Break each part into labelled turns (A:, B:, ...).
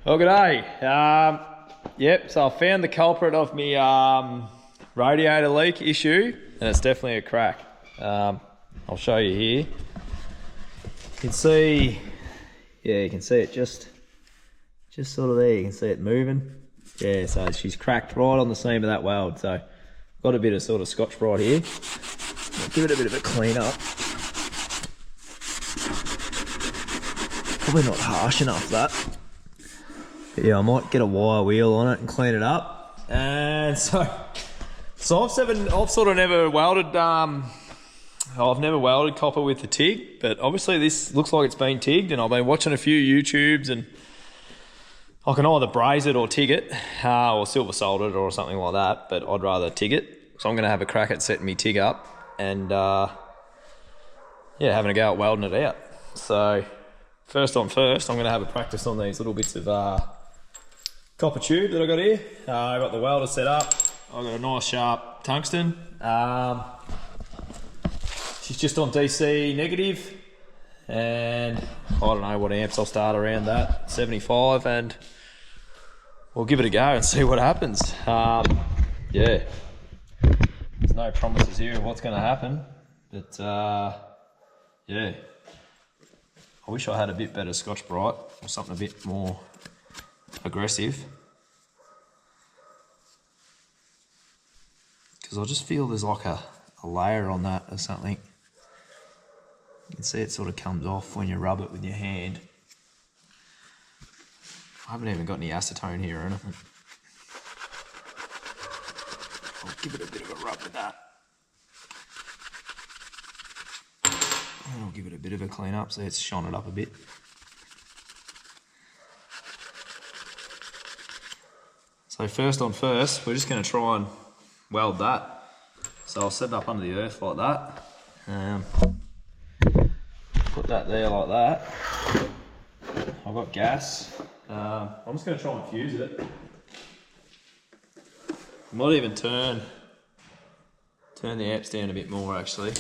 A: Well, g'day. Yep, so I found the culprit of my radiator leak issue, and it's definitely a crack. I'll show you here. You can see, yeah, you can see it just sort of there. You can see it moving. Yeah, so she's cracked right on the seam of that weld. So got a bit of sort of Scotch-Brite here. I'll give it a bit of a clean up. Probably not harsh enough, that. But yeah, I might get a wire wheel on it and clean it up. And so I've sort of never welded, I've never welded copper with the TIG, but obviously this looks like it's been TIGged, and I've been watching a few YouTubes, and I can either braze it or TIG it, or silver solder it or something like that, but I'd rather TIG it. So I'm gonna have a crack at setting me TIG up and yeah, having a go at welding it out. So first, I'm gonna have a practice on these little bits of copper tube that I got here. I got the welder set up. I got a nice sharp tungsten. She's just on DC negative, and I don't know what amps I'll start around that, 75, and we'll give it a go and see what happens. Yeah, there's no promises here of what's going to happen, but yeah, I wish I had a bit better Scotch-Brite or something a bit more aggressive, because I just feel there's like a layer on that or something. You can see it sort of comes off when you rub it with your hand. I haven't even got any acetone here or anything. I'll give it a bit of a rub with that. And I'll give it a bit of a clean up so it's shone it up a bit. So first on first, we're just going to try and weld that. So I'll set it up under the earth like that. Put that there like that. I've got gas. I'm just going to try and fuse it. I might even turn the amps down a bit more actually.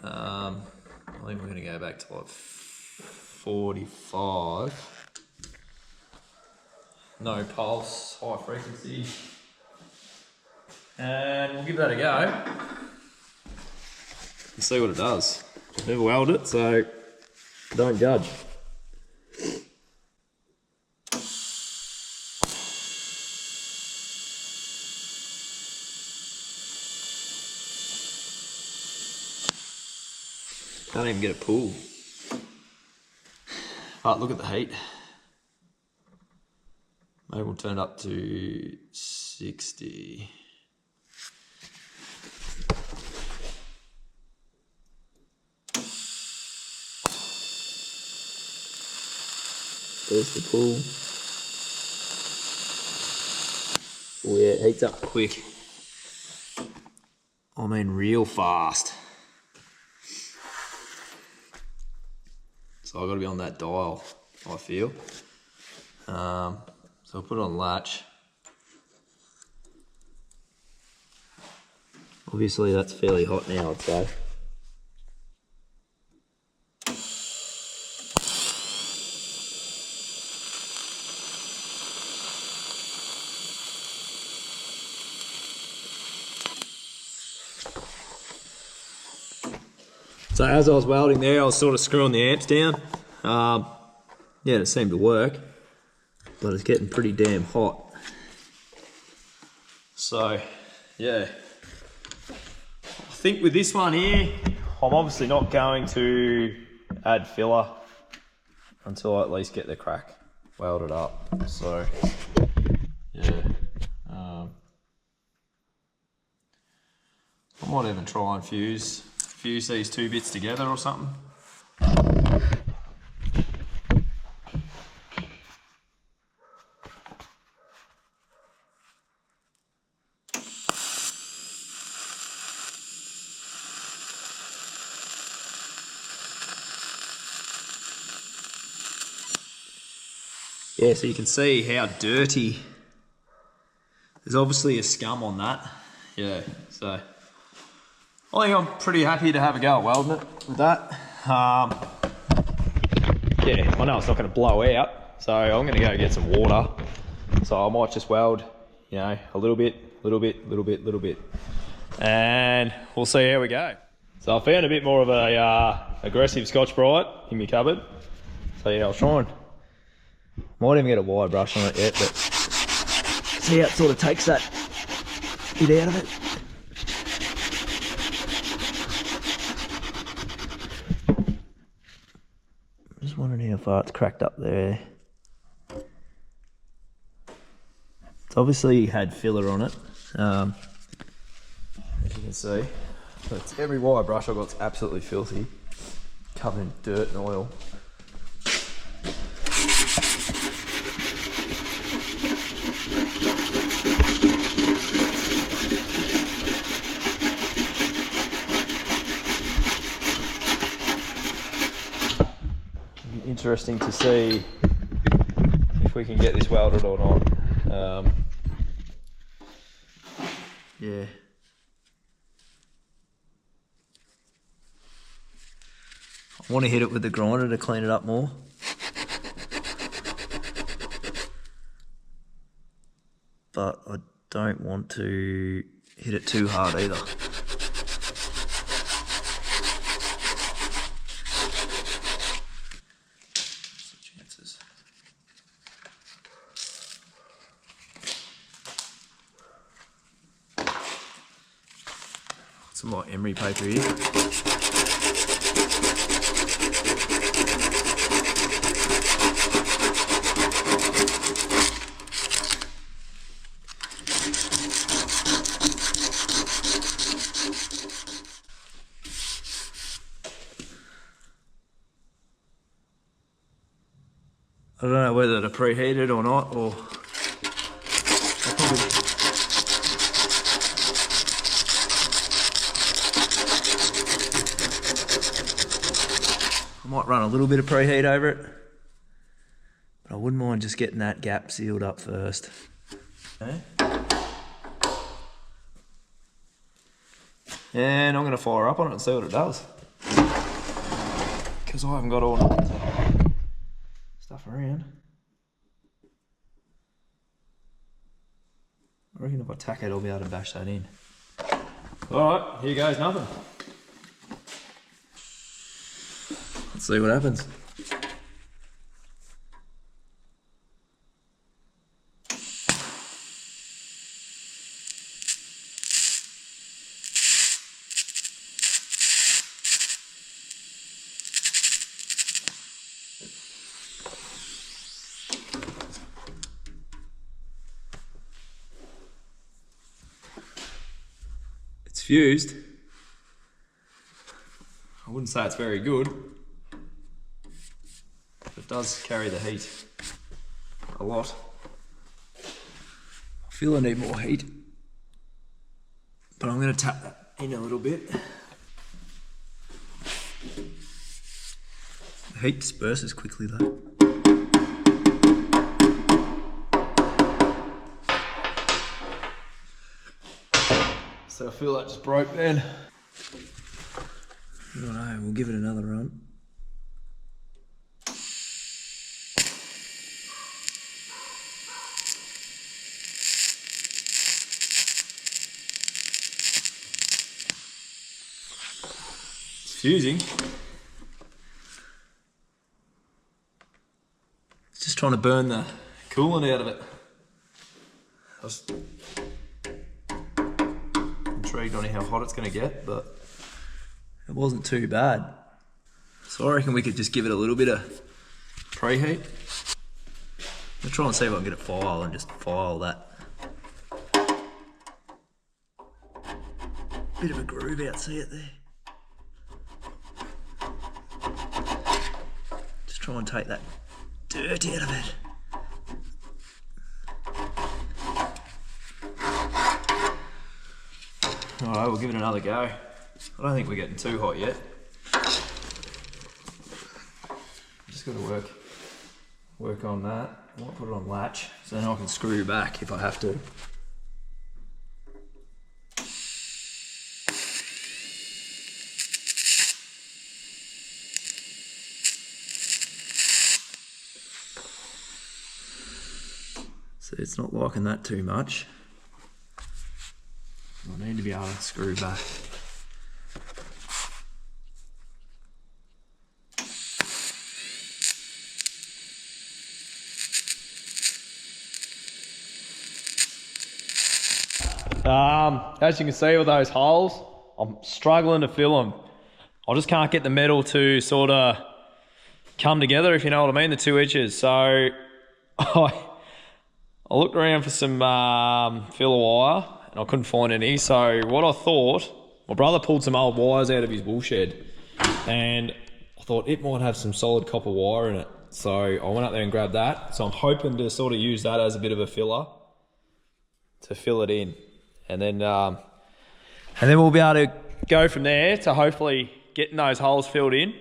A: I think we're going to go back to like 45. No pulse, high frequency. And we'll give that a go and see what it does. Never welded it, so don't judge. Can't even get a pull. But look at the heat. Maybe we'll turn it up to 60. There's the pull. Oh yeah, it heats up quick. I mean real fast. So I've got to be on that dial, I feel. So I'll put it on latch. Obviously that's fairly hot now, I'd say. So as I was welding there, I was sort of screwing the amps down. Yeah, it seemed to work, but it's getting pretty damn hot. So, yeah. I think with this one here, I'm obviously not going to add filler until I at least get the crack welded up. So, yeah. I might even try and fuse these two bits together or something. Yeah, so you can see how dirty. There's obviously a scum on that. Yeah, so I think I'm pretty happy to have a go at welding it with that. Yeah, I know it's not going to blow out, So I'm gonna go get some water. So I might just weld, you know, a little bit, and we'll see how we go. So I found a bit more of a aggressive Scotch-Brite in my cupboard. So yeah, I'll try and, might even get a wire brush on it yet, but see how it sort of takes that bit out of it. Just wondering how far it's cracked up there. It's obviously had filler on it, as you can see. But every wire brush I've got's absolutely filthy, covered in dirt and oil. Interesting to see if we can get this welded or not. Yeah. I want to hit it with the grinder to clean it up more. But I don't want to hit it too hard either. Some light emery paper here. I don't know whether to preheat it or not, or I might run a little bit of preheat over it, but I wouldn't mind just getting that gap sealed up first. Okay. And I'm going to fire up on it and see what it does, because I haven't got all the stuff around. I reckon if I tack it, I'll be able to bash that in. Alright, here goes nothing. Let's see what happens. It's fused. I wouldn't say it's very good. It does carry the heat a lot. I feel I need more heat, but I'm going to tap that in a little bit. The heat disperses quickly though. So I feel that just broke then. I don't know, we'll give it another run. Fusing. It's just trying to burn the coolant out of it. I was intrigued on how hot it's going to get, but it wasn't too bad. So I reckon we could just give it a little bit of preheat. I'll try and see if I can get it file and just file that. Bit of a groove out, see it there? Try and take that dirt out of it. Alright, we'll give it another go. I don't think we're getting too hot yet. Just got to work on that. I might put it on latch, so then I can screw back if I have to. So it's not liking that too much. I need to be able to screw back. As you can see with those holes, I'm struggling to fill them. I just can't get the metal to sort of come together, if you know what I mean, the 2 inches. So I looked around for some filler wire and I couldn't find any. So what I thought, my brother pulled some old wires out of his wool shed and I thought it might have some solid copper wire in it. So I went up there and grabbed that. So I'm hoping to sort of use that as a bit of a filler to fill it in. And then we'll be able to go from there to hopefully getting those holes filled in,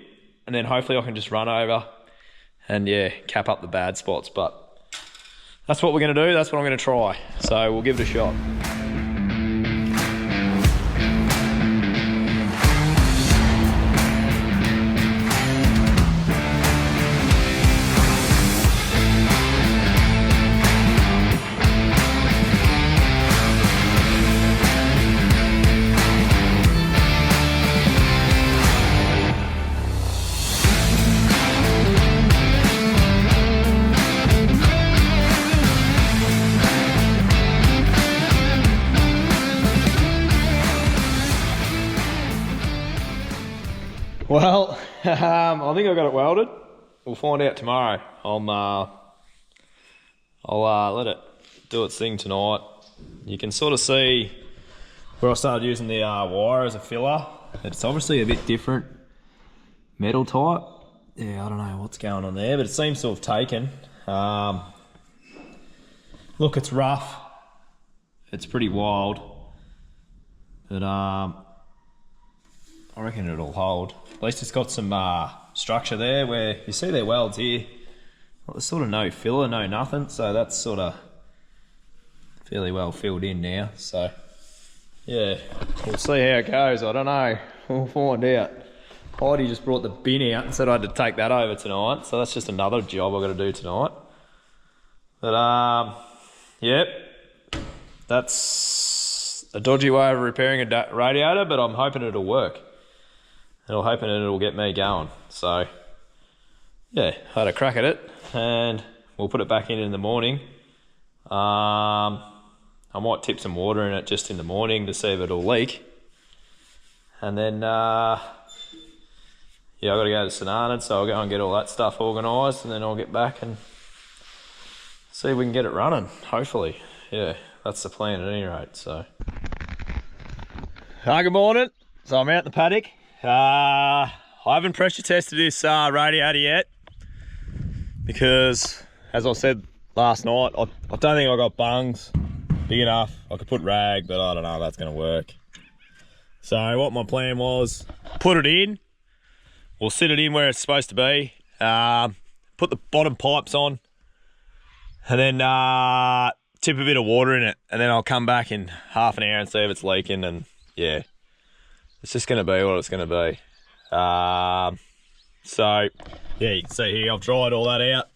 A: and then hopefully I can just run over and yeah, cap up the bad spots. But that's what we're going to do. That's what I'm going to try. So we'll give it a shot. Well, I think I got it welded. We'll find out tomorrow. I'll let it do its thing tonight. You can sort of see where I started using the wire as a filler. It's obviously a bit different metal type. Yeah, I don't know what's going on there, but it seems to have taken. Look, it's rough. It's pretty wild, but I reckon it'll hold. At least it's got some structure there where you see their welds here. Well, there's sort of no filler, no nothing, so that's sort of fairly well filled in now. So yeah, we'll see how it goes. I don't know. We'll find out. Heidi just brought the bin out and said I had to take that over tonight, so that's just another job I've got to do tonight. But yep, that's a dodgy way of repairing a radiator, but I'm hoping it'll work. And I'm hoping it'll get me going. So yeah, I had a crack at it and we'll put it back in the morning. I might tip some water in it just in the morning to see if it'll leak. And then yeah, I've got to go to St Arnaud, so I'll go and get all that stuff organised and then I'll get back and see if we can get it running, hopefully. Yeah, that's the plan at any rate, so. Hi, good morning. So I'm out in the paddock. I haven't pressure tested this radiator yet because, as I said last night, I don't think I got bungs big enough. I could put rag, but I don't know if that's going to work. So what my plan was, put it in, we'll sit it in where it's supposed to be, put the bottom pipes on, and then tip a bit of water in it, and then I'll come back in half an hour and see if it's leaking, and yeah. It's just going to be what it's going to be. So, yeah, you can see here, I've dried all that out.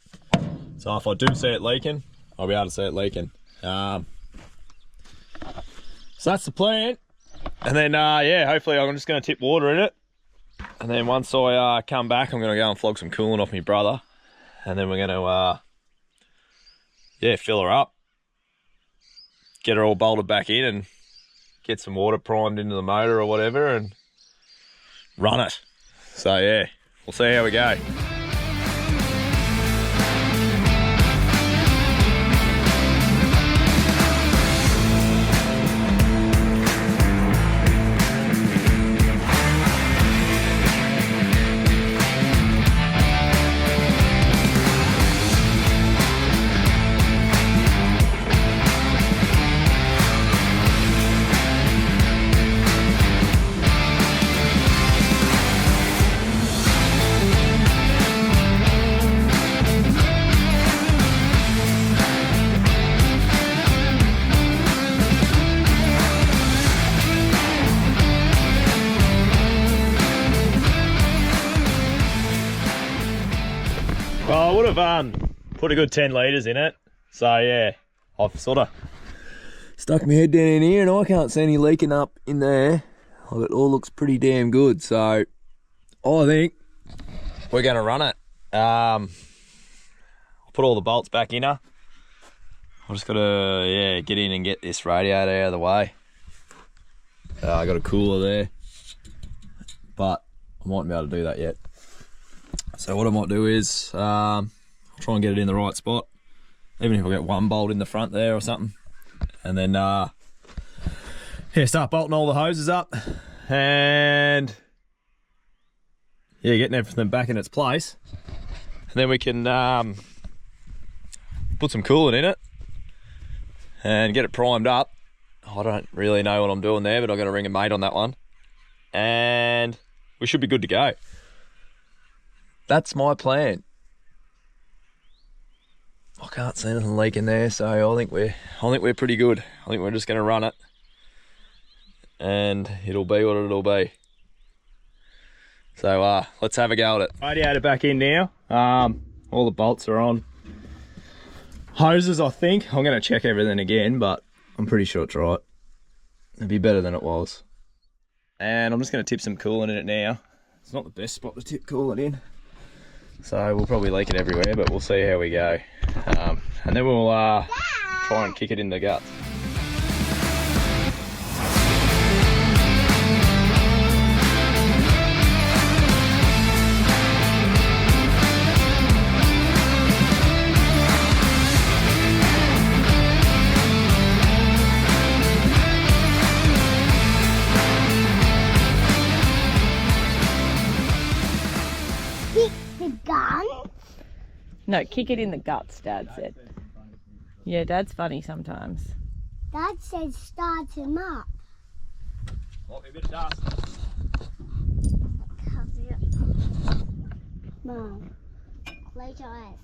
A: So if I do see it leaking, I'll be able to see it leaking. So that's the plan. And then, yeah, hopefully I'm just going to tip water in it. And then once I come back, I'm going to go and flog some coolant off my brother. And then we're going to, yeah, fill her up. Get her all bolted back in and get some water primed into the motor or whatever and run it. So yeah, we'll see how we go. Well, I would have put a good 10 litres in it. So yeah, I've sort of stuck my head down in here and I can't see any leaking up in there. It all looks pretty damn good, so I think we're going to run it. I'll put all the bolts back in her. I've just got to get in and get this radiator out of the way. I got a cooler there, but I mightn't be able to do that yet. So what I might do is I'll try and get it in the right spot, even if I get one bolt in the front there or something, and then start bolting all the hoses up and getting everything back in its place, and then we can put some coolant in it and get it primed up. I don't really know what I'm doing there, but I've got to ring a mate on that one, and we should be good to go. That's my plan. I can't see anything leaking there, so I think we're pretty good. I think we're just going to run it, and it'll be what it'll be. So let's have a go at it. Radiator back in now. All the bolts are on. Hoses, I think. I'm going to check everything again, but I'm pretty sure it's right. It'd be better than it was. And I'm just going to tip some coolant in it now. It's not the best spot to tip coolant in, so we'll probably leak it everywhere, but we'll see how we go. And then we'll try and kick it in the guts.
B: No, kick it in the guts, Dad said. Yeah, Dad's funny sometimes.
C: Dad said start him up.
A: Might be a bit of dust.
C: Cover it. Mom, close your eyes.